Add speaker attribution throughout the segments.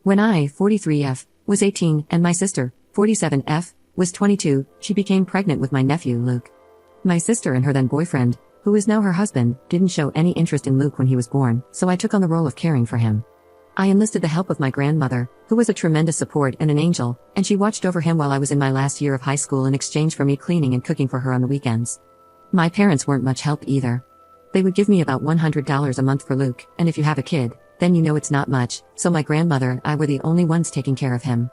Speaker 1: When I, 43F, was 18 and my sister, 47F, was 22, she became pregnant with my nephew, Luke. My sister and her then boyfriend, who is now her husband, didn't show any interest in Luke when he was born, so I took on the role of caring for him. I enlisted the help of my grandmother, who was a tremendous support and an angel, and she watched over him while I was in my last year of high school in exchange for me cleaning and cooking for her on the weekends. My parents weren't much help either. They would give me about $100 a month for Luke, and if you have a kid, then you know it's not much, so my grandmother and I were the only ones taking care of him.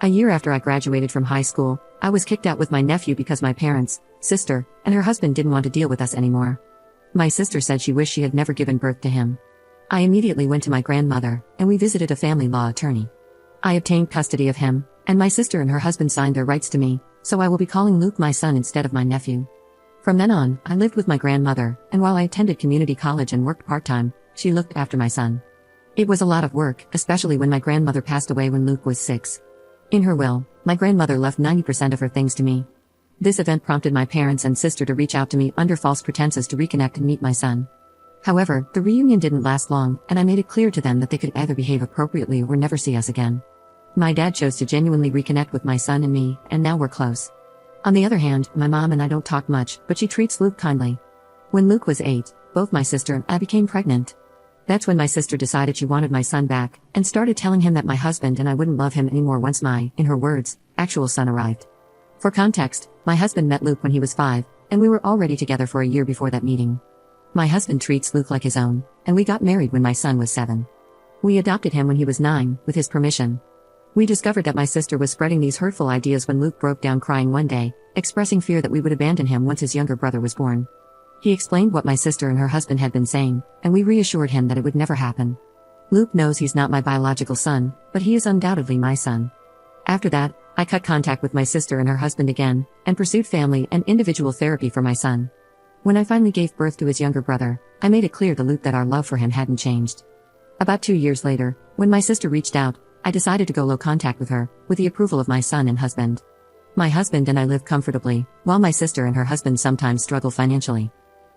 Speaker 1: A year after I graduated from high school, I was kicked out with my nephew because my parents, sister, and her husband didn't want to deal with us anymore. My sister said she wished she had never given birth to him. I immediately went to my grandmother, and we visited a family law attorney. I obtained custody of him, and my sister and her husband signed their rights to me, so I will be calling Luke my son instead of my nephew. From then on, I lived with my grandmother, and while I attended community college and worked part-time, she looked after my son. It was a lot of work, especially when my grandmother passed away when Luke was 6. In her will, my grandmother left 90% of her things to me. This event prompted my parents and sister to reach out to me under false pretenses to reconnect and meet my son. However, the reunion didn't last long, and I made it clear to them that they could either behave appropriately or never see us again. My dad chose to genuinely reconnect with my son and me, and now we're close. On the other hand, my mom and I don't talk much, but she treats Luke kindly. When Luke was 8, both my sister and I became pregnant. That's when my sister decided she wanted my son back, and started telling him that my husband and I wouldn't love him anymore once my, in her words, actual son arrived. For context, my husband met Luke when he was 5, and we were already together for a year before that meeting. My husband treats Luke like his own, and we got married when my son was 7. We adopted him when he was 9, with his permission. We discovered that my sister was spreading these hurtful ideas when Luke broke down crying one day, expressing fear that we would abandon him once his younger brother was born. He explained what my sister and her husband had been saying, and we reassured him that it would never happen. Luke knows he's not my biological son, but he is undoubtedly my son. After that, I cut contact with my sister and her husband again, and pursued family and individual therapy for my son. When I finally gave birth to his younger brother, I made it clear to Luke that our love for him hadn't changed. About 2 years later, when my sister reached out, I decided to go low contact with her, with the approval of my son and husband. My husband and I live comfortably, while my sister and her husband sometimes struggle financially.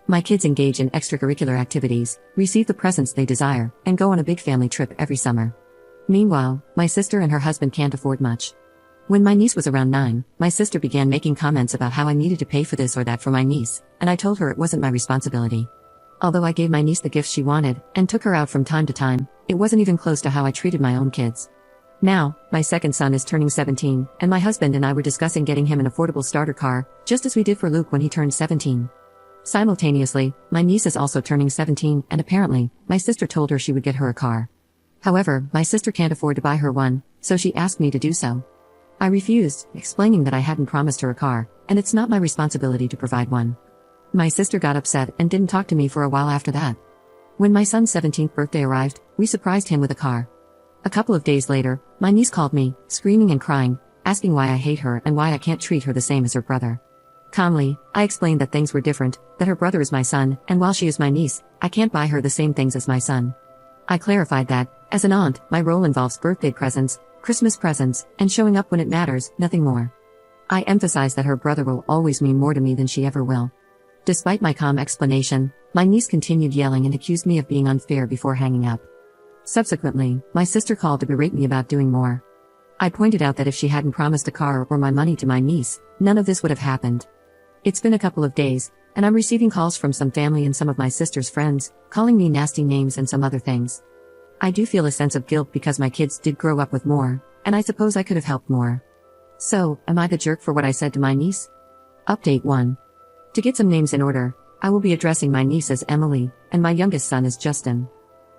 Speaker 1: My kids engage in extracurricular activities, receive the presents they desire, and go on a big family trip every summer. Meanwhile, my sister and her husband can't afford much. When my niece was around 9, my sister began making comments about how I needed to pay for this or that for my niece, and I told her it wasn't my responsibility. Although I gave my niece the gifts she wanted, and took her out from time to time, it wasn't even close to how I treated my own kids. Now, my second son is turning 17, and my husband and I were discussing getting him an affordable starter car, just as we did for Luke when he turned 17. Simultaneously, my niece is also turning 17, and apparently, my sister told her she would get her a car. However, my sister can't afford to buy her one, so she asked me to do so. I refused, explaining that I hadn't promised her a car, and it's not my responsibility to provide one. My sister got upset and didn't talk to me for a while after that. When my son's 17th birthday arrived, we surprised him with a car. A couple of days later, my niece called me, screaming and crying, asking why I hate her and why I can't treat her the same as her brother. Calmly, I explained that things were different, that her brother is my son, and while she is my niece, I can't buy her the same things as my son. I clarified that, as an aunt, my role involves birthday presents, Christmas presents, and showing up when it matters, nothing more. I emphasized that her brother will always mean more to me than she ever will. Despite my calm explanation, my niece continued yelling and accused me of being unfair before hanging up. Subsequently, my sister called to berate me about doing more. I pointed out that if she hadn't promised a car or my money to my niece, none of this would have happened. It's been a couple of days, and I'm receiving calls from some family and some of my sister's friends, calling me nasty names and some other things. I do feel a sense of guilt because my kids did grow up with more, and I suppose I could have helped more. So, am I the jerk for what I said to my niece? Update 1. To get some names in order, I will be addressing my niece as Emily, and my youngest son as Justin.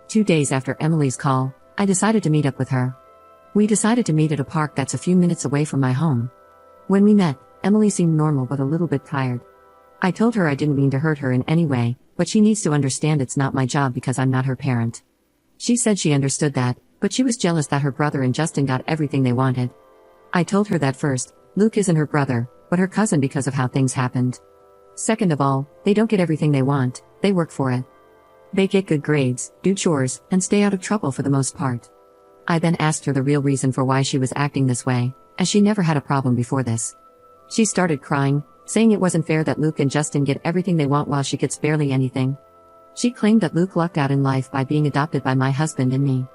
Speaker 1: 2 days after Emily's call, I decided to meet up with her. We decided to meet at a park that's a few minutes away from my home. When we met, Emily seemed normal but a little bit tired. I told her I didn't mean to hurt her in any way, but she needs to understand it's not my job because I'm not her parent. She said she understood that, but she was jealous that her brother and Justin got everything they wanted. I told her that first, Luke isn't her brother, but her cousin because of how things happened. Second of all, they don't get everything they want, they work for it. They get good grades, do chores, and stay out of trouble for the most part. I then asked her the real reason for why she was acting this way, as she never had a problem before this. She started crying, saying it wasn't fair that Luke and Justin get everything they want while she gets barely anything. She claimed that Luke lucked out in life by being adopted by my husband and me.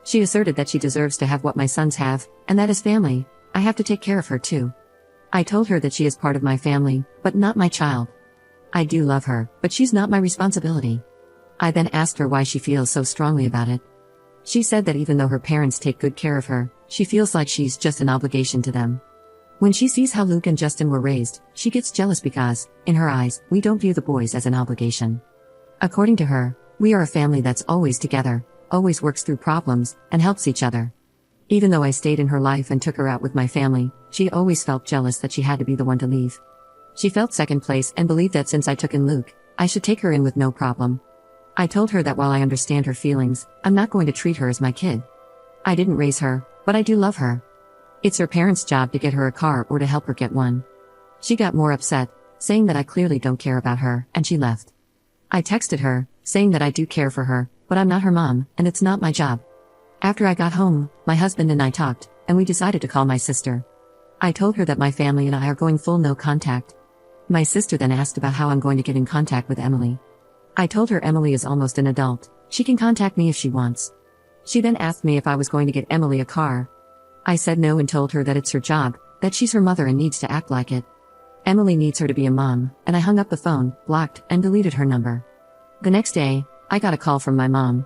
Speaker 1: She asserted that she deserves to have what my sons have, and that as family, I have to take care of her too. I told her that she is part of my family, but not my child. I do love her, but she's not my responsibility. I then asked her why she feels so strongly about it. She said that even though her parents take good care of her, she feels like she's just an obligation to them. When she sees how Luke and Justin were raised, she gets jealous because, in her eyes, we don't view the boys as an obligation. According to her, we are a family that's always together, always works through problems, and helps each other. Even though I stayed in her life and took her out with my family, she always felt jealous that she had to be the one to leave. She felt second place and believed that since I took in Luke, I should take her in with no problem. I told her that while I understand her feelings, I'm not going to treat her as my kid. I didn't raise her, but I do love her. It's her parents' job to get her a car or to help her get one. She got more upset, saying that I clearly don't care about her, and she left. I texted her, saying that I do care for her, but I'm not her mom, and it's not my job. After I got home, my husband and I talked, and we decided to call my sister. I told her that my family and I are going full no contact. My sister then asked about how I'm going to get in contact with Emily. I told her Emily is almost an adult, she can contact me if she wants. She then asked me if I was going to get Emily a car. I said no and told her that it's her job, that she's her mother and needs to act like it. Emily needs her to be a mom, and I hung up the phone, blocked, and deleted her number. The next day, I got a call from my mom.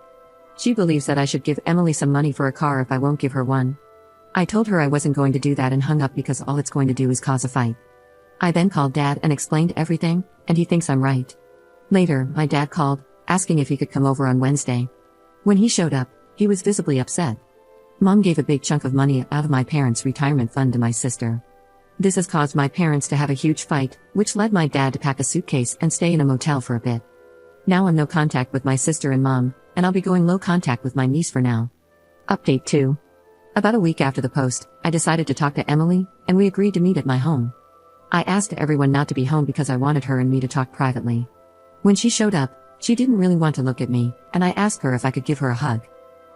Speaker 1: She believes that I should give Emily some money for a car if I won't give her one. I told her I wasn't going to do that and hung up because all it's going to do is cause a fight. I then called Dad and explained everything, and he thinks I'm right. Later, my dad called, asking if he could come over on Wednesday. When he showed up, he was visibly upset. Mom gave a big chunk of money out of my parents' retirement fund to my sister. This has caused my parents to have a huge fight, which led my dad to pack a suitcase and stay in a motel for a bit. Now I'm no contact with my sister and mom, and I'll be going low contact with my niece for now. Update 2. About a week after the post, I decided to talk to Emily, and we agreed to meet at my home. I asked everyone not to be home because I wanted her and me to talk privately. When she showed up, she didn't really want to look at me, and I asked her if I could give her a hug.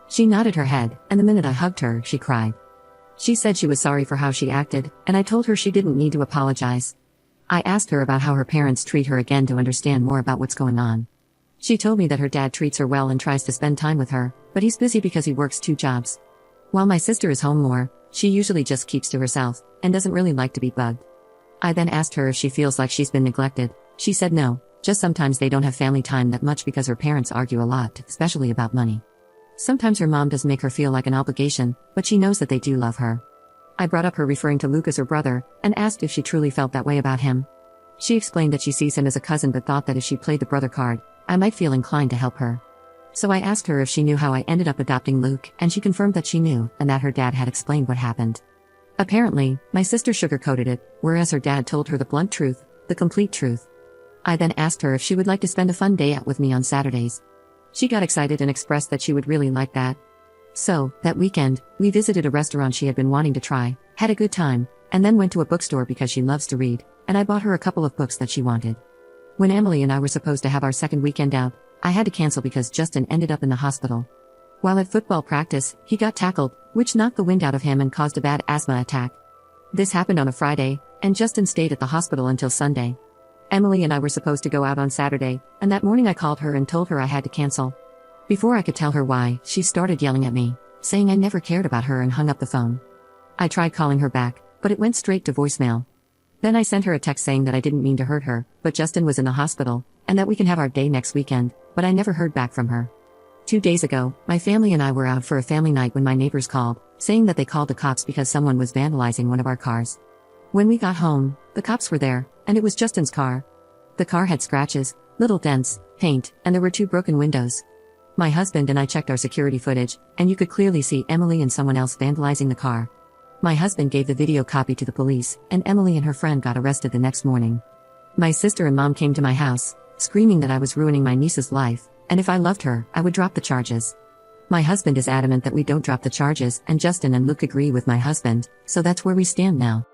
Speaker 1: She nodded her head, and the minute I hugged her, she cried. She said she was sorry for how she acted, and I told her she didn't need to apologize. I asked her about how her parents treat her again to understand more about what's going on. She told me that her dad treats her well and tries to spend time with her, but he's busy because he works 2 jobs. While my sister is home more, she usually just keeps to herself, and doesn't really like to be bugged. I then asked her if she feels like she's been neglected. She said no, just sometimes they don't have family time that much because her parents argue a lot, especially about money. Sometimes her mom does make her feel like an obligation, but she knows that they do love her. I brought up her referring to Luke as her brother, and asked if she truly felt that way about him. She explained that she sees him as a cousin but thought that if she played the brother card, I might feel inclined to help her. So I asked her if she knew how I ended up adopting Luke, and she confirmed that she knew, and that her dad had explained what happened. Apparently, my sister sugarcoated it, whereas her dad told her the blunt truth, the complete truth. I then asked her if she would like to spend a fun day out with me on Saturdays. She got excited and expressed that she would really like that. So, that weekend, we visited a restaurant she had been wanting to try, had a good time, and then went to a bookstore because she loves to read, and I bought her a couple of books that she wanted. When Emily and I were supposed to have our second weekend out, I had to cancel because Justin ended up in the hospital. While at football practice, he got tackled, which knocked the wind out of him and caused a bad asthma attack. This happened on a Friday, and Justin stayed at the hospital until Sunday. Emily and I were supposed to go out on Saturday, and that morning I called her and told her I had to cancel. Before I could tell her why, she started yelling at me, saying I never cared about her and hung up the phone. I tried calling her back, but it went straight to voicemail. Then I sent her a text saying that I didn't mean to hurt her, but Justin was in the hospital, and that we can have our day next weekend, but I never heard back from her. 2 days ago, my family and I were out for a family night when my neighbors called, saying that they called the cops because someone was vandalizing one of our cars. When we got home, the cops were there, and it was Justin's car. The car had scratches, little dents, paint, and there were 2 broken windows. My husband and I checked our security footage, and you could clearly see Emily and someone else vandalizing the car. My husband gave the video copy to the police, and Emily and her friend got arrested the next morning. My sister and mom came to my house, screaming that I was ruining my niece's life, and if I loved her, I would drop the charges. My husband is adamant that we don't drop the charges, and Justin and Luke agree with my husband, so that's where we stand now.